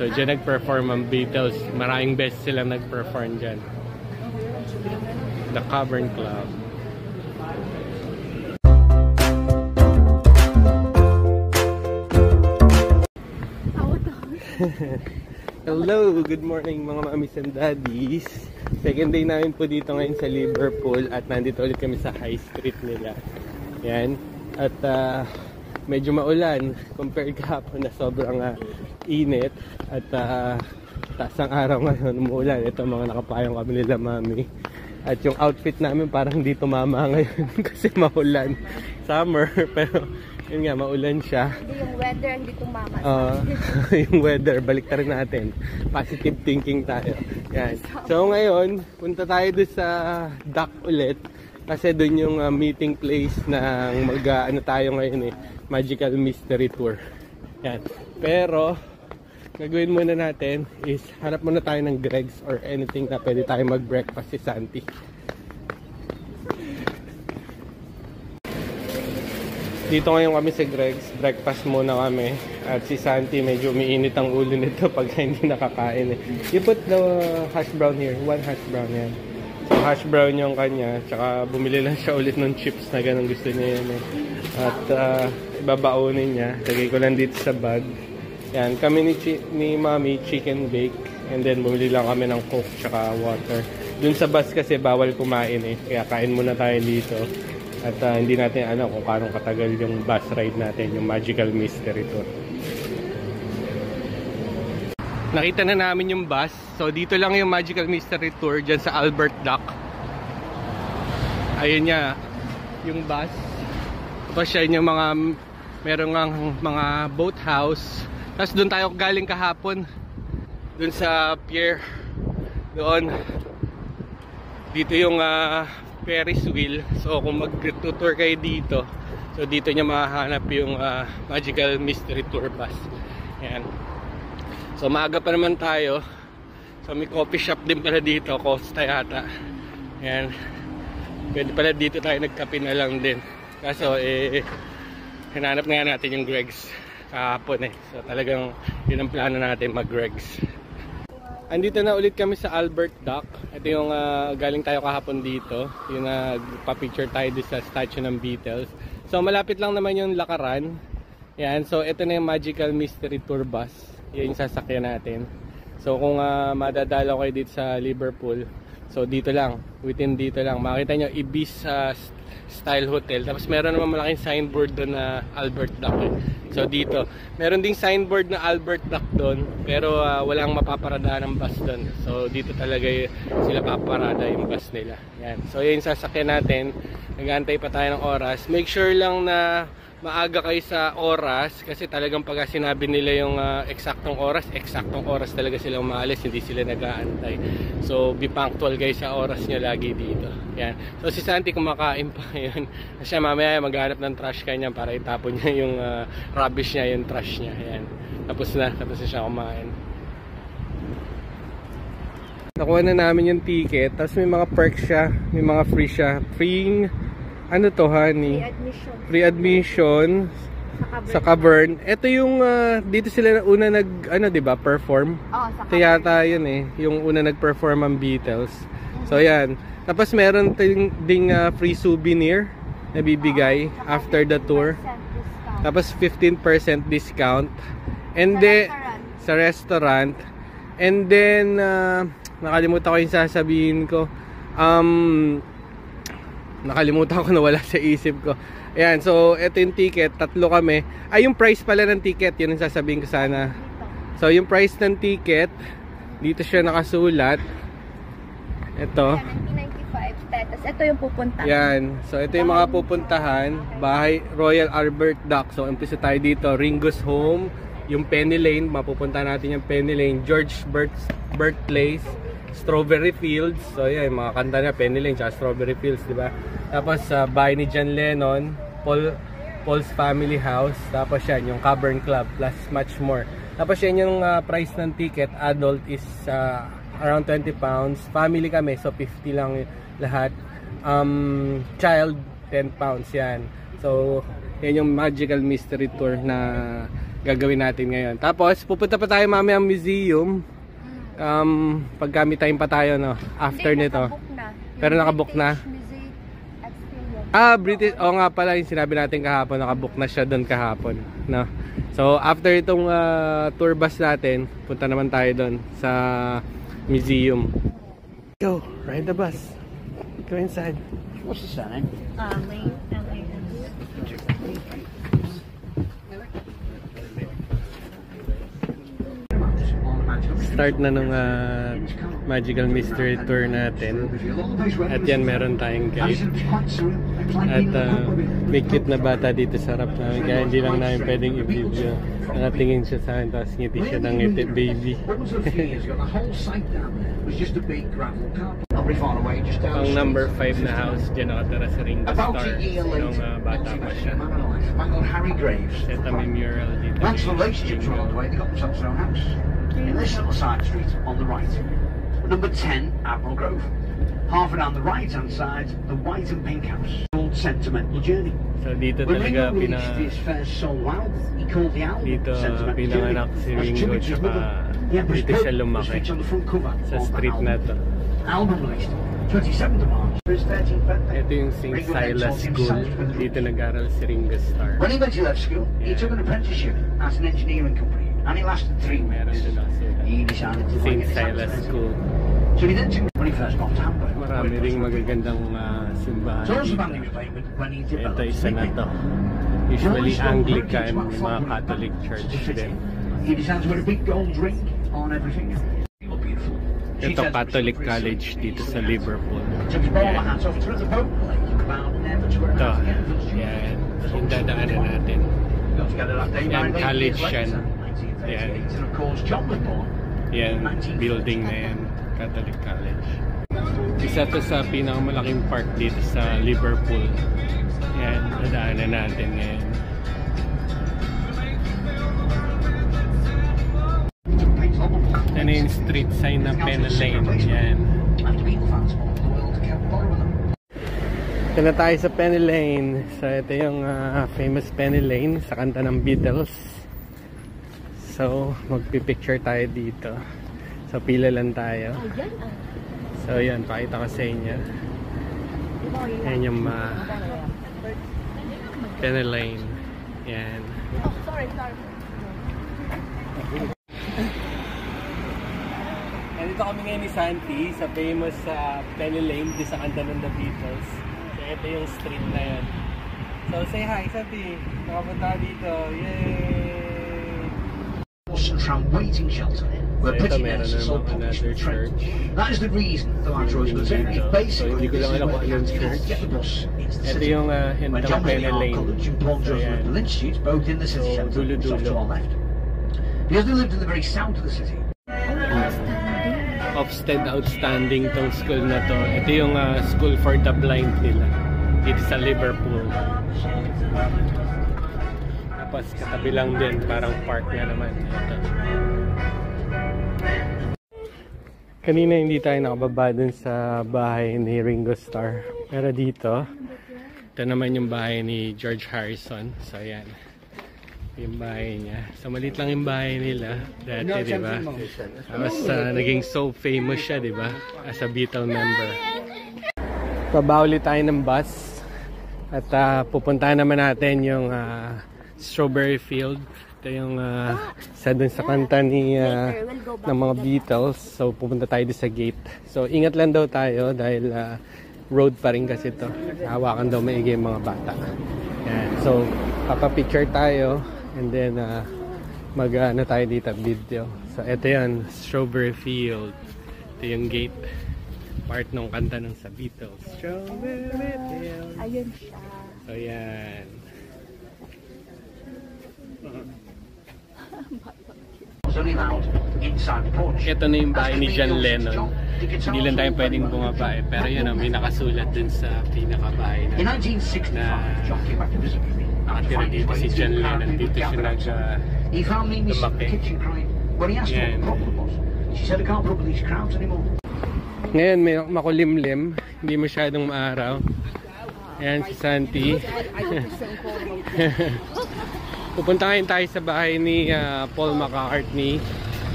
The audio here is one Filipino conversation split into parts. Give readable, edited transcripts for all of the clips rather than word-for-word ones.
So dyan nag-perform ang Beatles. Maraming beses silang nag-perform dyan. The Cavern Club. Hello! Good morning mga mamis and daddies. Second day namin po dito ngayon sa Liverpool at nandito ulit kami sa high street nila. Yan. At medyo maulan compared kahapon na sobrang init. At taas ang araw ngayon, umuulan. Ito mga nakapayong kami nila mami. At yung outfit namin parang hindi tumama ngayon kasi maulan. Summer pero yun nga, maulan siya. Hindi yung weather, hindi tumama. Yung weather, balik rin natin. Positive thinking tayo. Yan. So ngayon, punta tayo doon sa dock ulit. Kasi doon yung meeting place ng ano tayo ngayon Magical Mystery Tour. Yan. Pero, gagawin muna natin is hanap muna tayo ng Greg's or anything na pwede tayo mag-breakfast si Santi. Dito ngayon kami sa Greg's, breakfast muna kami. At si Santi medyo umiinit ang ulo nito pag hindi nakakain You put the hash brown here, one hash brown yan. So hash brown yung kanya, tsaka bumili lang siya ulit ng chips na ganun gusto niya yan At ibabaunin niya, lagay ko lang dito sa bag. Yan, kami ni Mami chicken bake. And then bumili lang kami ng Coke tsaka water. Dun sa bus kasi bawal kumain kaya kain muna tayo dito. At hindi natin alam kung paano katagal yung bus ride natin, yung Magical Mystery Tour. Nakita na namin yung bus. So dito lang yung Magical Mystery Tour, dyan sa Albert Dock. Ayun niya, yung bus. Tapos siya yung meron ng mga boathouse. Tapos doon tayo galing kahapon. Doon sa pier. Doon. Dito yung Ferris wheel. So kung mag-tour kayo dito, so dito niya mahahanap yung Magical Mystery Tour bus. Yan. So maaga pa naman tayo. So may coffee shop din pala dito, Costa yata. Yan. Pwede pala dito tayo nagkape na lang din. Kaso hinanap nga natin yung Greg's kahapon So talagang yun ang plano natin, mag-Greg's. Andito na ulit kami sa Albert Dock. Ito yung galing tayo kahapon dito. Yung nagpa-picture tayo sa statue ng Beatles. So malapit lang naman yung lakaran. Yan. So ito na yung Magical Mystery Tour bus. Yan yung sasakyan natin. So kung madadalaw kayo dito sa Liverpool, so dito lang. Within dito lang. Makita nyo, Ibis Style Hotel. Tapos meron naman malaking signboard doon na Albert Dock So dito, meron ding signboard na Albert Dock doon, pero walang mapaparadahan ng bus doon. So dito talaga sila paparada yung bus nila. Yan. So yun sasakyan natin. Nag-aantay pa tayo ng oras. Make sure lang na maaga kayo sa oras kasi talagang pag sinabi nila yung eksaktong oras talaga silang maalis, hindi sila nag-aantay. So be punctual kayo sa oras nyo lagi dito. Yan. So si Santi kumakain pa yun. Kasi mamaya maghanap ng trash kanya para itapon niya yung rubbish niya, yung trash niya. Yan. Tapos na siya kumain. Nakuha na namin yung ticket. Tapos may mga perks siya, may mga free siya. Free ano to, honey? Free admission sa Cavern. Ito yung dito sila una diba, perform. Sa ito yata yun yung una nag-perform ang Beatles. So yan. Tapos meron ding free souvenir na bibigay after the tour. Tapos 15% discount. And then sa restaurant. And then nakalimutan ko yung sasabihin ko. Nakalimutan ko na wala sa isip ko. Ayan, so ito yung ticket, 3 kami. Ay, yung price pala ng ticket, yun ang sasabihin ko sana. So yung price ng ticket, dito siya nakasulat. Ito. 1995 status. Ito yung pupuntahan. Yan. So ito yung mga pupuntahan. Bahay Royal Albert Dock. So umpisa tayo dito. Ringo's Home. Yung Penny Lane. Mapupunta natin yung Penny Lane. George Birthplace. Strawberry Fields. So yan, mga kanta na Penny Lane tsaka Strawberry Fields, di ba? Tapos bahay ni John Lennon, Paul's Family House. Tapos yan, yung Cavern Club plus much more. Tapos yan yung price ng ticket. Adult is around 20 pounds. Family kami, so 50 lang lahat. Child, 10 pounds yan. So yan yung Magical Mystery Tour na gagawin natin ngayon. Tapos pupunta pa tayo mamaya ang museum. Pag kami time pa tayo, no, after nito. Pero nakabook na. British. Oo nga pala, yung sinabi natin kahapon, nakabook na siya doon kahapon, no. So after itong tour bus natin, punta naman tayo doon sa museum. Go, ride the bus. Go inside. What's the surname? Lane. Start na nung Magical Mystery Tour natin. At yan, meron tayong guide. At may cute na bata dito sa harap namin. Kaya hindi lang namin pwedeng i-video. Nakatingin siya sa akin, tapos ngiti siya ng ngiti, baby. Ang number 5 na house, dyan nakatira sa Ringo Starr. Nung bata pa siya. Set may mural dito. In this little side street on the right. Number 10, Admiral Grove. Half down the right hand side, the white and pink house. Old sentimental journey. So dito When talaga Ringo released his first solo album, he called the album dito Sentimental pinanganak si Journey. Ringo, tsaka dito siya lumaki sa street na to. Album released 27th of March for his 13th birthday. Ito yung St. Silas School. Dito nag-aral si Ringo Starr. When he went to left school, he took an apprenticeship at an engineering company, and it lasted 3 Meron weeks. din ako He decided to St. make it Silas School. So he then took when he first got to Hamburg. Marami ring magagandang simbahan So also dito. band he was playing with when he developed Ito isa na to. Usually Anglican, mga Catholic church din. He decided to wear a big gold ring on everything. Beautiful. Ito Catholic College dito sa Liverpool. Took his bowler hat off to the boat. Vowed never to wear a Ito, hat again. yan. Yung dadaanan natin. Got together that day. Yan, 9 college years yan. later, 1938, and of course John was born. Yan, building na yan. Catholic College. Isa to sa pinakamalaking park dito sa Liverpool. Yan, dadaanan natin ngayon. Yan yung street sign na Penny Lane. Yan. Ito na tayo sa Penny Lane. So ito yung famous Penny Lane sa kanta ng Beatles. So magpipicture tayo dito. So pila lang tayo. So yan, pakita ko sa inyo. Yan yung Penny Lane. Yan. Oh, sorry. Nandito kami ngayon ni Santi sa famous Penny Lane di sa kanta ng The Beatles. So ito yung street na yan. So say hi Santi, nakapunta dito. Yay! Tram waiting shelter where So ito pretty meron nurses sold naman publishing another train. church. That is the reason the land choice was there. So Basically, hindi ko this lang is alam where kung the anong cats church. get the bus into the Ito city. yung When hintang John Penny Henry Art Lane. College and Paul So Joseph yan. Middle Institute, both in the city So, centre, dulo-dulo. just to our left. Because they lived in the very south of the city. Ofsted Outstanding tong school na to. Ito yung school for the blind nila dito sa Liverpool. Tapos katabi lang din, parang park nga naman. Ito. Kanina hindi tayo nakababa dun sa bahay ni Ringo Starr. Pero dito, ito naman yung bahay ni George Harrison. So ayan, yung bahay niya. So maliit lang yung bahay nila dati, diba? Tapos naging so famous siya, diba? As a Beatle member. Baba ulit tayo ng bus. At pupuntahan naman natin yung Strawberry Field. Ito yung isa dun sa kanta ni ng mga Beatles. So pupunta tayo sa gate. So ingat lang daw tayo dahil road pa rin kasi ito. Hawakan daw maigi yung mga bata. Yan. So papapicture tayo and then mag-ano tayo dito video. So ito yan, Strawberry Field. Ito yung gate. Part ng kanta ng sa Beatles. Strawberry Field. Ayun siya. So yan. Ito na yung bahay ni John Lennon. Hindi lang tayo pwedeng bumaba eh. Pero yun, may nakasulat dun sa pinakabahay na nakatira dito si John Lennon. Dito siya lumaki. Yan. Ngayon may makulimlim. Hindi masyadong maaraw. Ayan si Santi. Pupunta ngayon tayo sa bahay ni Paul McCartney.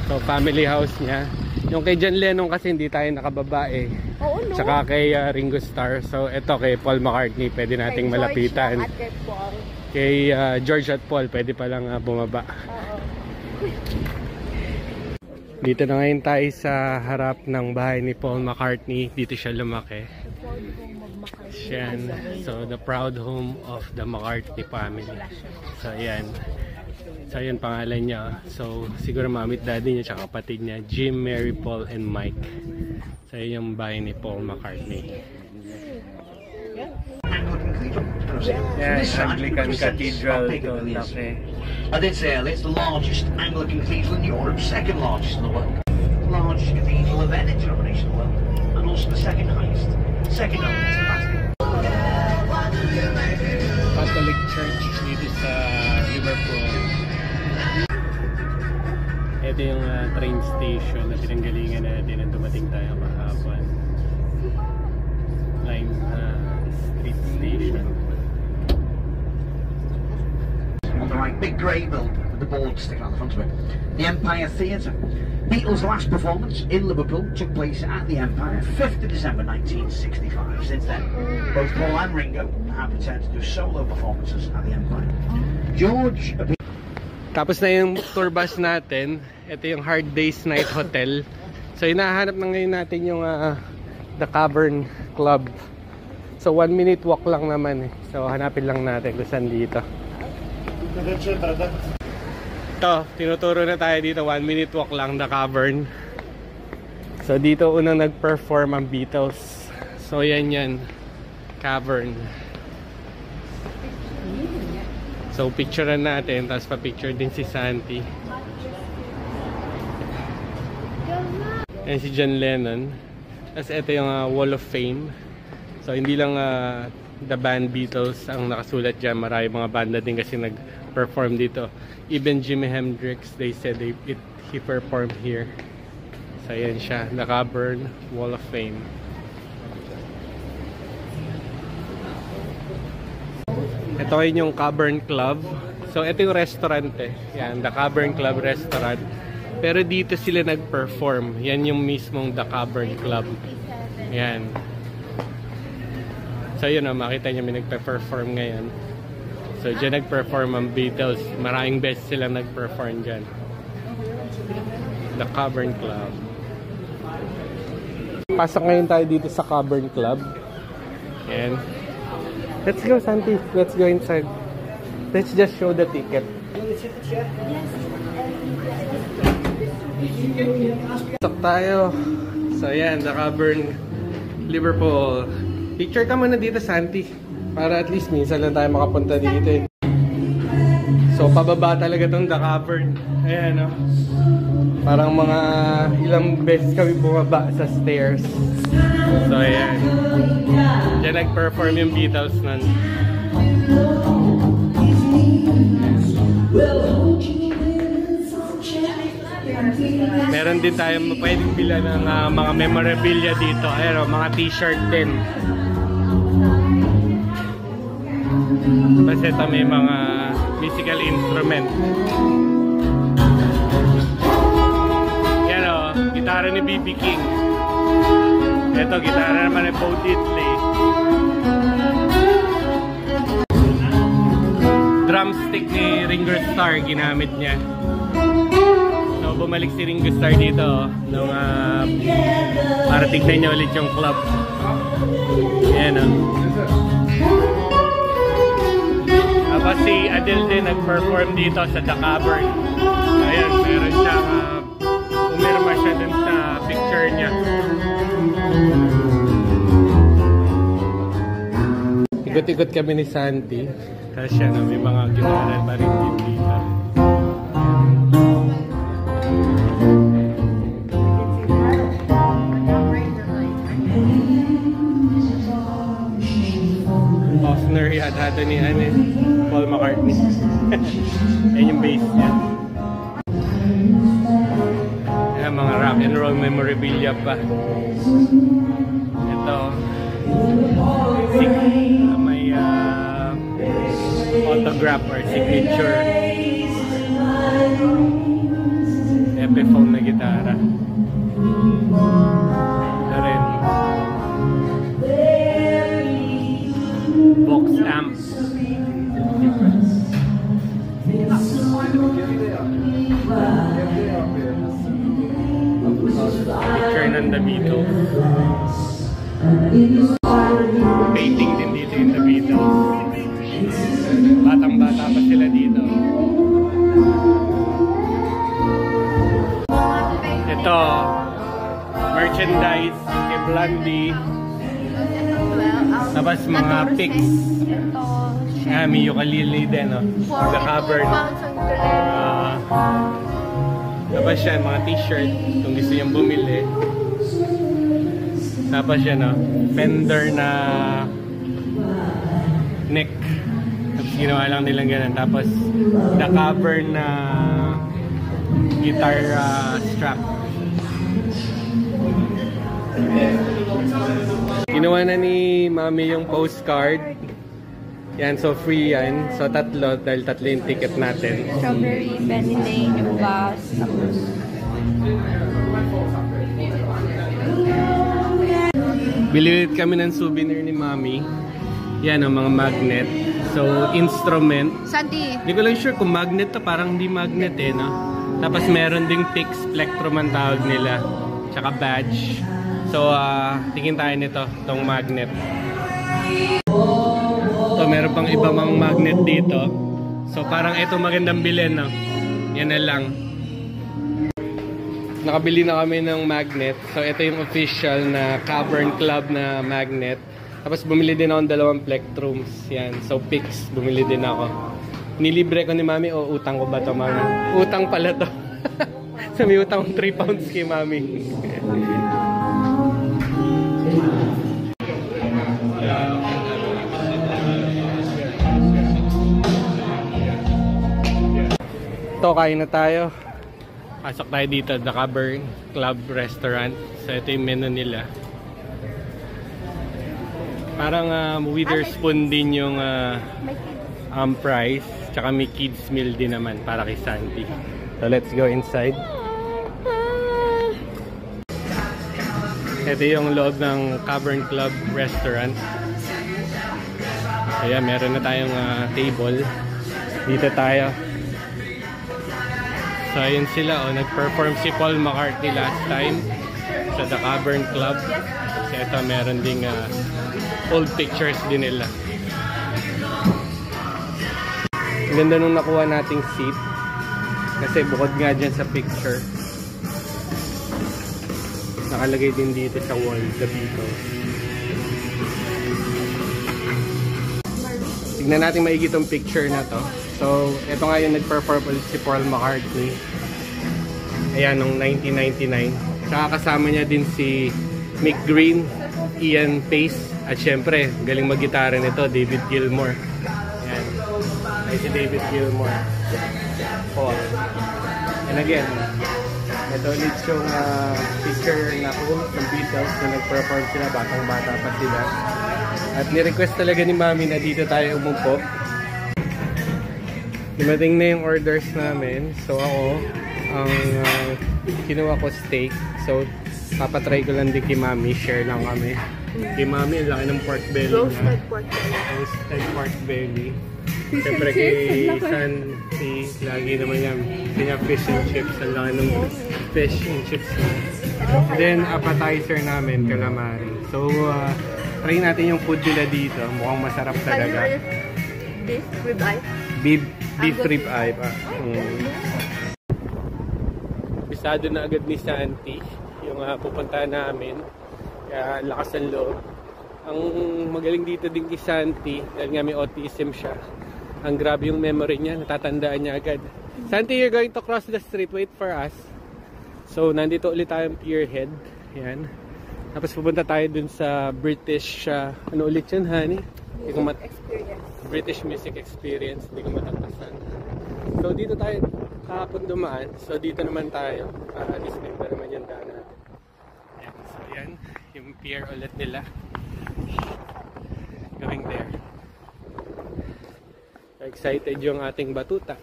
So family house niya. Yung kay John Lennon kasi hindi tayo nakababa eh. Oo, no? Tsaka kay Ringo Starr. So eto kay Paul McCartney, pwede nating malapitan. At kay Paul. Kay George at Paul, pwede palang bumaba. Oo. Dito na ngayon tayo sa harap ng bahay ni Paul McCartney. Dito siya lumaki. Yan. So the proud home of the McCartney family. So ayan. So ayan pangalan niya. So siguro mami at daddy niya tsaka kapatid niya, Jim, Mary, Paul, and Mike. So ayan yung bahay ni Paul McCartney. Yeah, Anglican Cathedral to laki. I did say earlier, it's the largest Anglican cathedral in Europe, second largest in the world. Largest cathedral of any denomination in the world, and also the second highest. Second only to the Vatican. Catholic Church dito sa Liverpool. Ito yung train station na pinanggalingan natin na dumating tayo kahapon. Line street station. On the right, big grey building with the board sticking out the front of it. The Empire Theatre. Beatles' last performance in Liverpool took place at the Empire, 5th of December 1965. Since then, both Paul and Ringo have returned to do solo performances at the Empire. George... Tapos na yung tour bus natin. Ito yung Hard Day's Night Hotel. So hinahanap na ngayon natin yung The Cavern Club. So 1 minute walk lang naman eh. So hanapin lang natin kung saan dito. Ito, tinuturo na tayo dito. 1 minute walk lang, The Cavern. So dito unang nag-perform ang Beatles. So yan Cavern. So picturean natin, tapos pa-picture din si Santi. Ayan si John Lennon. Tapos ito yung Wall of Fame. So hindi lang the band Beatles ang nakasulat dyan. Marami mga banda din kasi nag-perform dito. Even Jimi Hendrix, they said he performed here. So ayan siya, The Cavern, Wall of Fame. Ito yung Cavern Club. So ito yung restaurant eh. Yan, The Cavern Club Restaurant. Pero dito sila nag-perform. Yan yung mismong The Cavern Club. Yan. So yun makita nyo may nagpe-perform ngayon. So dyan nag-perform ang Beatles. Maraming beses sila nag-perform dyan. The Cavern Club. Pasok ngayon tayo dito sa Cavern Club. Yan. Let's go, Santi. Let's go inside. Let's just show the ticket. Pasok tayo. So yan, The Cavern, Liverpool. Picture ka muna dito, Santi. Para at least minsan lang tayo makapunta dito eh. So pababa talaga tong The Cavern. Ayan o. Parang mga ilang beses kami bumaba sa stairs. So ayan. Diyan nag-perform yung Beatles nun. Meron din tayo pwedeng bila ng mga memorabilia dito. Ayan, mga t-shirt din. Kasi ito may mga musical instrument. Yan o, gitara ni B.B. King. Ito, gitara naman ni Bo Diddley. Drumstick ni Ringo Starr ginamit niya. So bumalik si Ringo Starr dito nung para tignan niya ulit yung club. Ayan o. Tapos si Adele din nag-perform dito sa The Cavern. Ayan, meron siyang umirma siya dun sa picture niya. Ikot-ikot kami ni Santi. Tapos siya na may mga ginawa pa rin din dito. Offner yata ni Paul McCartney. Ayan yung bass niya. Ayan, mga rock and roll memorabilia pa. Ito. May autograph or signature Epiphone na gitara. Ito rin. Box amp. Picture ng The Beatles. Painting din dito yung The Beatles. Batang-bata pa sila dito. Ito, merchandise kay Blondie. Tapos mga pics. May ukulele din, no? The cover. Tapos yan, mga t-shirt kung gusto niyang bumili. Tapos yan, no? Fender na neck. Tapos ginawa lang nilang ganun. Tapos the cover na guitar strap. Ginawa na ni Mami yung postcard. Yan, so free yan. So tatlo, dahil tatlo yung ticket natin. Strawberry, Penny Lane, yung bus. Bili kami ng souvenir ni Mami. Yan, ang mga magnet. So, instrument. Santi. Hindi ko lang sure kung magnet to. Parang hindi magnet eh, no? Tapos meron ding fix plectrum ang tawag nila. Tsaka badge. So, tingin tayo nito, itong magnet. So, meron pang iba mang magnet dito. So, parang ito magandang bilhin, no? Yan na lang. Nakabili na kami ng magnet. So, ito yung official na Cavern Club na magnet. Tapos, bumili din ako ng dalawang plectrums. Yan. So, fix. Bumili din ako. Nilibre ko ni Mami o utang ko ba ito, Mami? Utang pala to. So, may utang 3 pounds kay Mami. Ito, kain na tayo. Pasok tayo dito, The Cavern Club Restaurant. So, ito yung menu nila. Parang witherspoon din yung price. Tsaka may kids meal din naman para kay Santi. So, let's go inside. Ito yung loob ng Cavern Club Restaurant. Kaya meron na tayong table. Dito tayo. So, ayun sila. Nag-perform si Paul McCartney last time sa The Cavern Club. So, ito meron ding old pictures din nila. Ang ganda nung nakuha nating seat. Kasi bukod nga dyan sa picture. Nakalagay din dito sa wall, The Beatles. Tignan natin maigi itong picture na to. So, ito nga yung nag-perform ulit si Paul McCartney. Ayan, noong 1999. Saka kasama niya din si Mick Green, Ian Pace, at syempre, galing mag-gitara nito, David Gilmour. Ayan. Ay si David Gilmour. Paul. And again, ito ulit yung picture na cool ng Beatles na nag-perform sila, batang-bata pa sila. At ni-request talaga ni Mami na dito tayo umupo. Dumating na yung orders namin. So ako, ang kinuha ko steak. So papatry ko lang din kay Mami. Share lang kami. Kay Mami, ang laki ng pork belly Roasted niya. pork belly. Roasted pork belly. Siyempre kay Santi, lagi naman yan. Kanya fish and chips. Ang laki ng fish and chips. Then appetizer namin, calamari. So try natin yung food nila dito. Mukhang masarap talaga. Beef ribeye. Beef ribeye pa. Bisado na agad ni Santi yung pupuntahan namin. Kaya lakas ang loob. Ang magaling dito din kay Santi, dahil nga may autism siya. Ang grabe yung memory niya, natatandaan niya agad. Santi, you're going to cross the street. Wait for us. So, nandito ulit tayong Pierhead. Yan. Tapos pupunta tayo dun sa British, ano ulit yun, honey? British Music Experience. Hindi ko matagpasan. So, dito tayo kahapon dumaan. So, dito naman tayo. Para disconnect na naman yung daan natin. Yan. So, yan. Yung pier ulit nila. Going there. Excited yung ating batuta.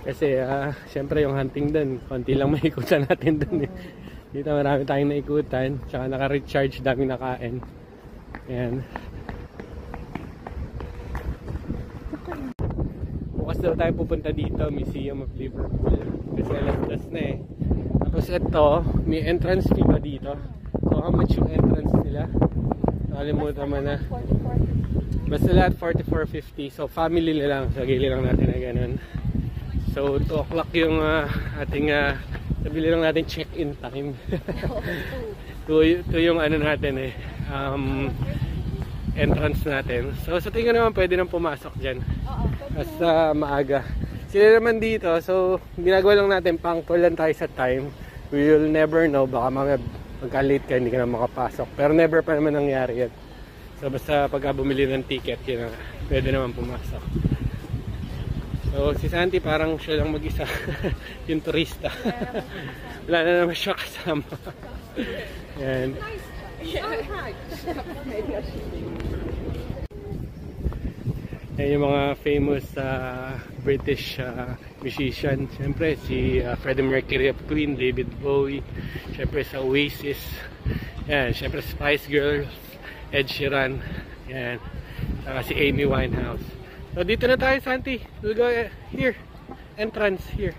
Kasi syempre yung hunting dun, konti lang maikutan natin dun eh. Dito marami tayong naikutan, tsaka naka-recharge, daming nakain. Ayan. Bukas daw tayo pupunta dito, Museum of Liverpool. Kasi alas na eh. Tapos ito, may entrance fee ba dito? So how much yung entrance nila? Nakalimutan mo na. Basta lahat 44.50. So family na lang. So gili lang natin na ganun. So 2 o'clock yung ating nabili lang natin check-in time. Ito yung ano natin eh. Entrance natin. So sa tingin naman pwede nang pumasok dyan. Basta maaga. Sila naman dito. So ginagawa lang natin, punctual lang tayo sa time. We will never know. Baka magka-late ka, hindi ka na makapasok. Pero never pa naman nangyari yan. So basta pagka bumili ng ticket, yun na, pwede naman pumasok. So si Santi parang siya lang mag-isa. Yung turista. Wala na naman siya kasama. Yan. Yan yung mga famous British musician. Siyempre si Freddie Mercury of Queen, David Bowie. Siyempre sa Oasis. Yan. Siyempre Spice Girls, Ed Sheeran. Yan. Saka si Amy Winehouse. So dito na tayo, Santi. We'll go here. Entrance here.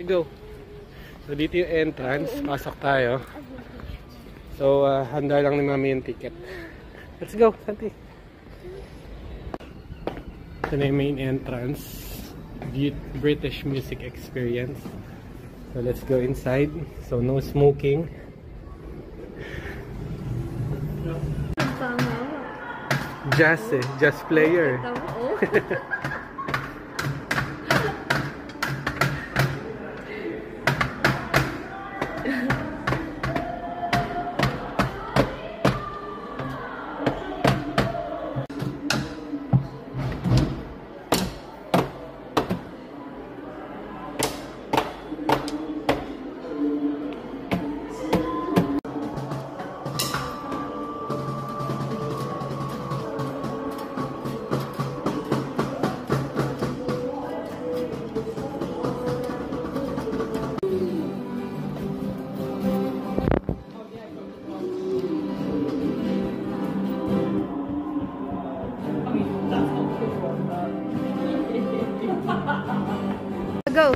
We go. So dito yung entrance. Pasok tayo. So handa lang ni Mami yung ticket. Let's go, Santi. Ito na yung main entrance. British Music Experience. So let's go inside. So no smoking. Jazz eh. Jazz player. Go.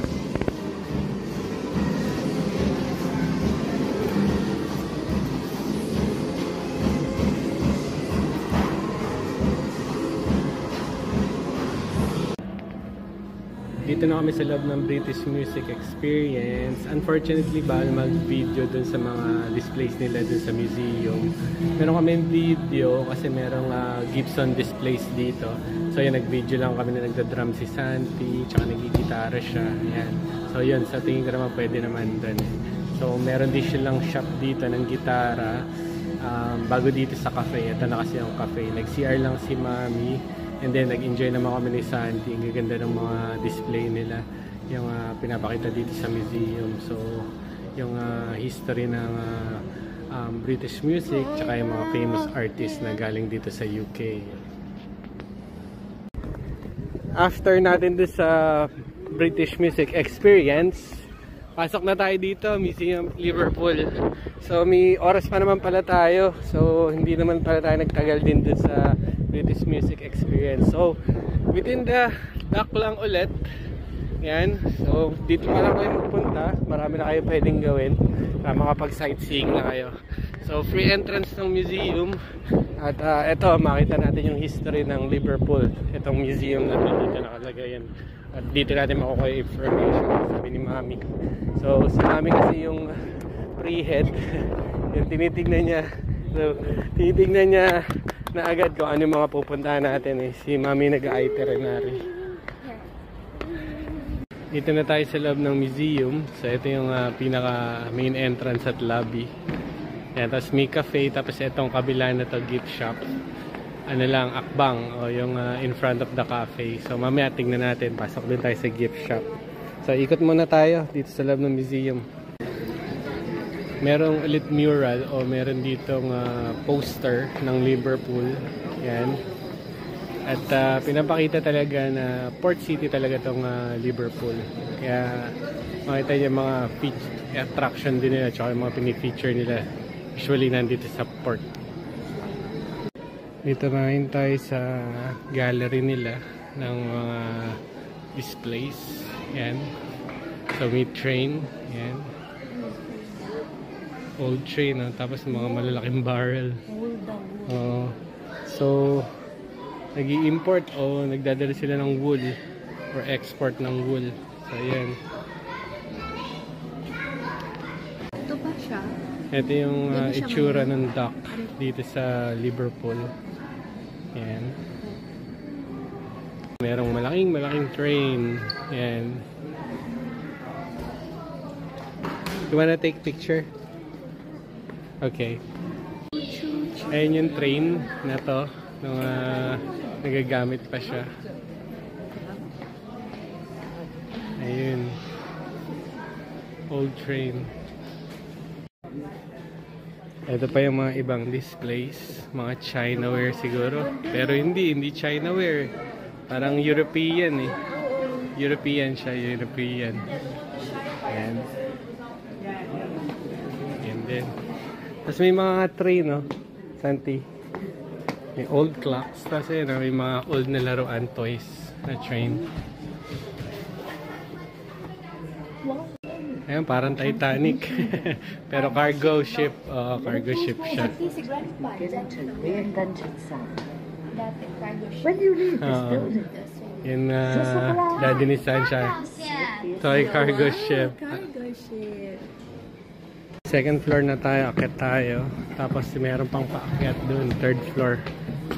Dito na kami sa loob ng British Music Experience. Unfortunately, bawal mag-video dun sa mga displays nila dun sa museum. Meron kami video kasi merong Gibson displays dito. So yun, nag-video lang kami na nagda-drum si Santi, tsaka nagigitara siya. Yan. So yun, sa tingin ko naman pwede naman dun. So meron din silang shop dito ng gitara. Bago dito sa cafe. Ito na kasi yung cafe. Nag-CR lang si Mami. And then nag-enjoy naman kami ni Santi. Ang gaganda ng mga display nila. Yung pinapakita dito sa museum. So yung history ng British music, tsaka yung mga famous artists na galing dito sa UK. After natin doon sa British Music Experience, pasok na tayo dito, Museum of Liverpool. So may oras pa naman pala tayo. So hindi naman pala tayo nagtagal din doon sa British Music Experience. So within the dock lang ulit. Yan. So dito pa lang kayo magpunta. Marami na kayo pwedeng gawin. Makapag-sightseeing na kayo. So free entrance ng museum. At eto, makita natin yung history ng Liverpool. Itong museum na dito nakalagay yan. At dito natin makukuha yung information, sabi ni Mami. So si Mami kasi yung pre-head. Yung tinitignan niya. So tinitignan niya na agad kung ano yung mga pupuntahan natin eh. Si Mami nag-itinerary. Dito na tayo sa loob ng museum. So ito yung pinaka main entrance at lobby. Yan, tapos may cafe, tapos itong kabila na to gift shop. Ano lang, akbang o yung in front of the cafe. So mamaya tingnan natin, pasok din tayo sa gift shop. So ikot muna tayo dito sa loob ng museum. Merong ulit mural o meron ditong poster ng Liverpool. Yan. At pinapakita talaga na port city talaga tong Liverpool. Kaya makita niyo mga attraction din nila tsaka yung mga pinifeature nila. Usually nandito sa port. Dito nahin tayo sa gallery nila ng mga displays. Yan. So may train. Yan. Old train. Tapos mga malalaking barrel. So nag-i-import o nagdadala sila ng wool or export ng wool. So ayan. Ito ba siya? Ito yung itsura ng dock dito sa Liverpool. Ayan. Merong malaking train. Ayan. You wanna take picture? Okay. Ayan yung train na to. Nagagamit pa siya. Ayun. Old train. Ito pa yung mga ibang displays. Mga Chinaware siguro. Pero hindi Chinaware. Parang European eh. European siya. European. Ayan. Ayan din. Tapos may mga train, no? Santi. May old clocks. Tapos yun, may mga old na laruan toys na train. Ayan, parang Titanic. Pero cargo ship. Cargo ship siya. Dati cargo ship. When you leave this building, Yun daddy ni Sunshine. Toy cargo ship. Cargo ship. Second floor na tayo. Akit tayo. Tapos meron pang paakyat dun. Third floor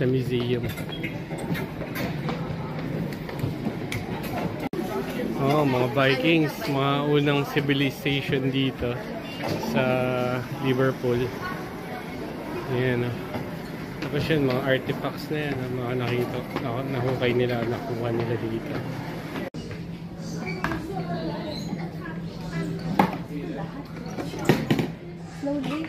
sa museum. Mga Vikings. Mga unang civilization dito sa Liverpool. Ayan, Tapos yun, mga artifacts na yan. Mga nakita, nahukay nila, nakuha nila dito. Slowly.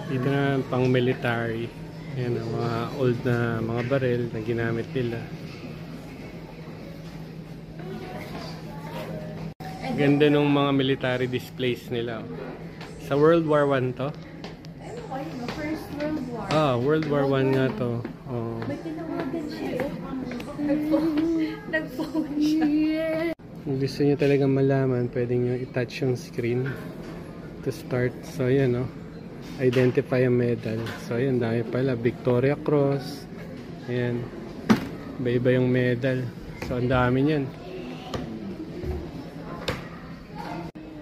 Dito na pang military. Ayan, mga old na mga baril na ginamit nila. Ganda nung mga military displays nila. Sa World War I to? First World War. World War I nga to. May tinawagan siya. Nag-phone siya. Kung gusto nyo talaga malaman, pwede nyo i-touch yung screen to start. So yan identify a medal. So ayan, dami pala. Victoria Cross. Ayan. Iba-iba yung medal. So ang dami niyan.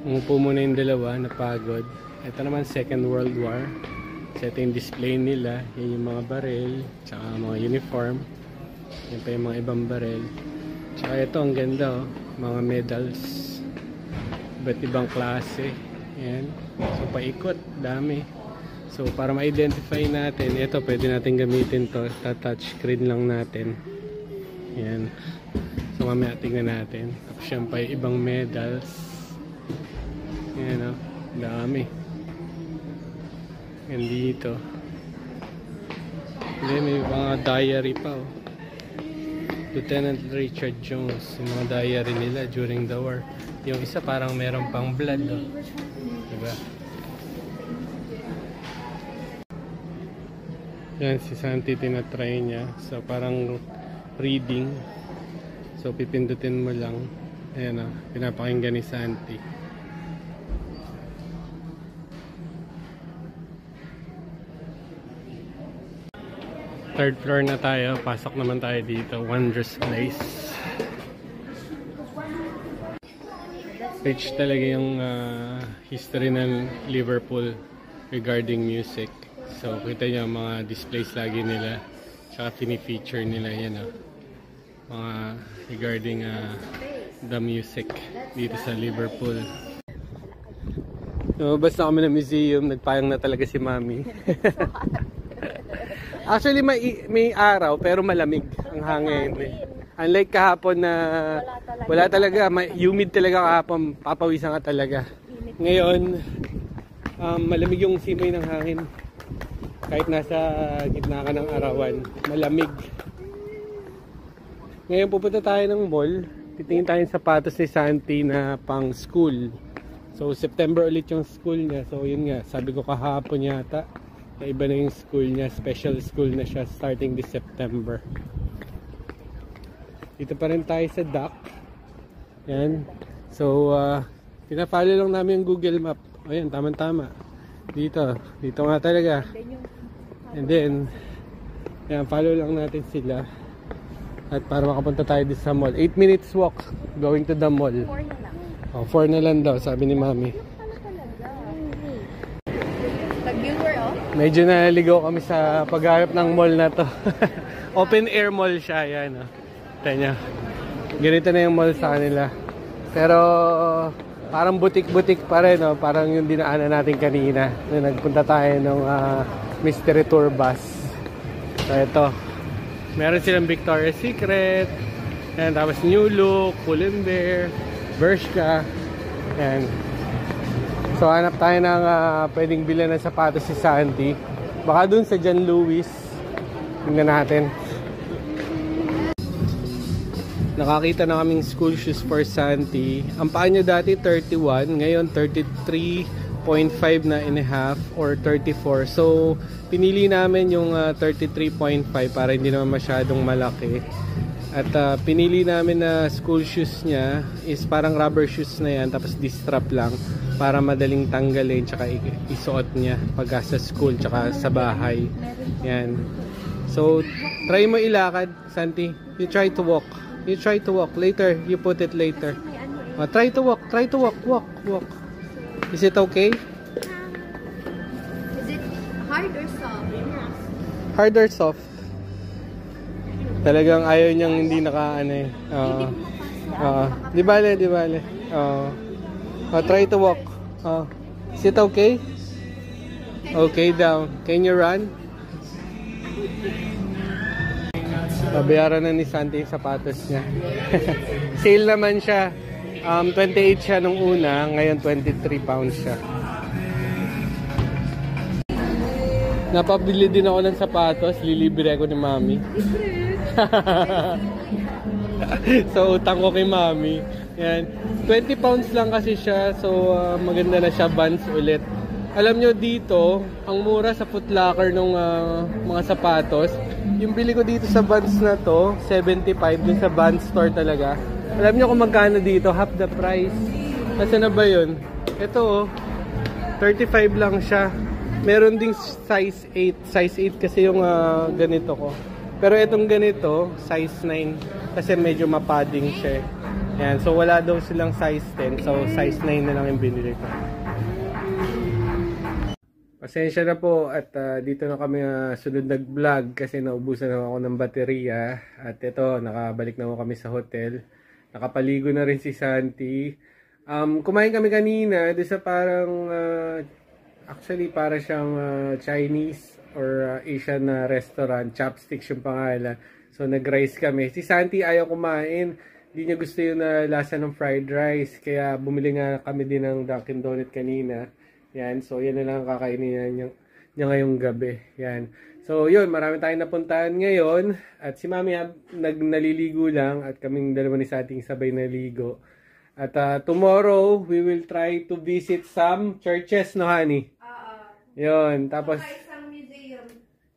Umupo muna yung dalawa, napagod. Ito naman Second World War. So ito yung display nila. Yan yung mga baril, tsaka mga uniform. Yan pa yung mga ibang baril. Tsaka ito, ang ganda mga medals. Iba't ibang klase. Yan. So paikot, dami. So para ma-identify natin, ito pwede natin gamitin to. Touch screen lang natin. Yan. So mamaya tingnan natin. Tapos yan pa yung ibang medals. Yan dami. Yan dito. Hindi, may mga diary pa Lieutenant Richard Jones. Yung mga diary nila during the war. Yung isa parang meron pang blood diba? Yan, si Santi tinatry niya. So parang reading. So pipindutin mo lang. Ayan pinapakinggan ni Santi. Third floor na tayo. Pasok naman tayo dito. Wondrous place. Rich talaga yung history ng Liverpool regarding music. So kita nyo mga displays lagi nila. Tsaka fini-feature nila yan mga regarding the music dito sa Liverpool. Lumabas na kami ng museum. Nagpayang na talaga si Mami. Actually may araw pero malamig ang hangin. Unlike kahapon na wala talaga, humid talaga kahapon, papawisan ka talaga. Ngayon Malamig yung simoy ng hangin. Kahit nasa gitna ka ng arawan, malamig. Ngayon pupunta tayo ng mall. Titingin tayo sa sapatos ni Santi na pang school. So September ulit yung school niya. So yun nga, sabi ko kahapon yata na iba na yung school niya. Special school na siya starting this September. Dito pa rin tayo sa dock. Yan. So pina-follow lang namin yung Google Map. Ayan, tama-tama. Dito nga talaga. And then yan, follow lang natin sila. At para makapunta tayo dito sa mall. 8 minutes walk going to the mall. 4 na lang. Oh, 4 na lang daw, sabi ni Mami. Nag-viewer, oh? Medyo naliligaw kami sa pagharap ng mall na to. Open air mall siya, yan. Oh. Tanya. Ganito na yung mall sa kanila. Pero parang butik-butik pa rin, no? Parang yung dinaanan natin kanina na nagpunta tayo ng mystery tour bus. So ito, meron silang Victoria's Secret, and tapos New Look, Pull&Bear, Bershka, and so hanap tayo ng pwedeng bilhan ng sapatos si Santi. Baka dun sa John Lewis. Tingnan natin. Nakakita na kaming school shoes for Santi. Ang paa niya dati 31, ngayon 33.5 na and a half or 34. So pinili namin yung 33.5 para hindi naman masyadong malaki. At pinili namin na school shoes niya is parang rubber shoes na yan, tapos distrap lang para madaling tanggalin tsaka isuot niya pag sa school tsaka sa bahay. Yan. So try mo ilakad, Santi. You try to walk. You try to walk. Later, you put it later. Try to walk. Try to walk. Walk. Is it okay? Is it hard or soft? Hard or soft? Talagang ayaw niyang hindi naka-ano eh. Di bale. Try to walk. Is it okay? Okay down. Can you run? Babayaran na ni Santi yung sapatos niya. Sale naman siya. 28 siya nung una, ngayon 23 pounds siya. Napabili din ako ng sapatos, lilibre ako ni Mami. So utang ko kay Mami. Yan. 20 pounds lang kasi siya, so maganda na siya, Vans ulit. Alam nyo dito, ang mura sa Foot Locker ng mga sapatos. Yung bili ko dito sa Vans na to, 75 dun sa Vans store talaga. Alam nyo kung magkano dito, half the price. Kasi na ba yun? Ito 35 lang siya. Meron ding size 8. Size 8 kasi yung ganito ko. Pero itong ganito, size 9. Kasi medyo mapadding siya. Yan. So wala daw silang size 10. So size 9 na lang yung binili ko. Pasensya na po at dito na kami sunod nag-vlog kasi naubusan na ako ng baterya. At ito, nakabalik na ako kami sa hotel. Nakapaligo na rin si Santi. Kumain kami kanina doon sa parang, actually para siyang Chinese or Asian restaurant. Chopsticks yung pangalan. So nag-rice kami. Si Santi ayaw kumain. Hindi niya gusto yung lasa ng fried rice. Kaya bumili nga kami din ng Dunkin' Donut kanina. Yan, so yan na lang ang kakainin niya ngayong gabi. Yan. So yun, marami tayong napuntahan ngayon. At si Mami naliligo lang at kaming dalawa ni Santi sabay naligo. At tomorrow, we will try to visit some churches, no honey? Yun, tapos Isang museum.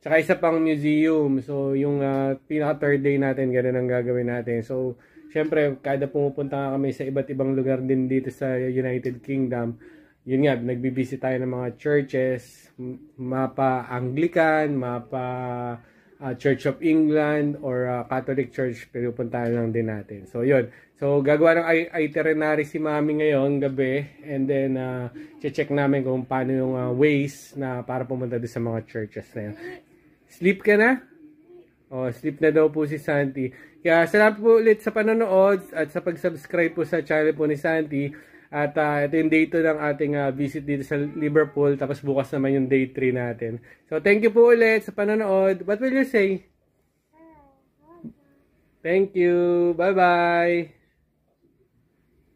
tsaka isa pang museum. So yung pinaka third day natin, ganun ang gagawin natin. So syempre, kada pumupunta nga kami sa iba't ibang lugar din dito sa United Kingdom, yun nga, nagbibisit tayo ng mga churches, mapa Anglican, mapa Church of England, or Catholic Church, pinupuntahan lang din natin. So yun, so gagawa ng itinerary si Mami ngayon gabi, and then check namin kung paano yung ways na para pumunta doon sa mga churches na yun. Sleep ka na? Oh, sleep na daw po si Santi. Kaya salamat po ulit sa panonood at sa pag-subscribe po sa channel po ni Santi. At ito yung day 2 ng ating visit dito sa Liverpool. Tapos bukas naman yung day 3 natin. So thank you po ulit sa panonood. What will you say? Thank you. Bye-bye.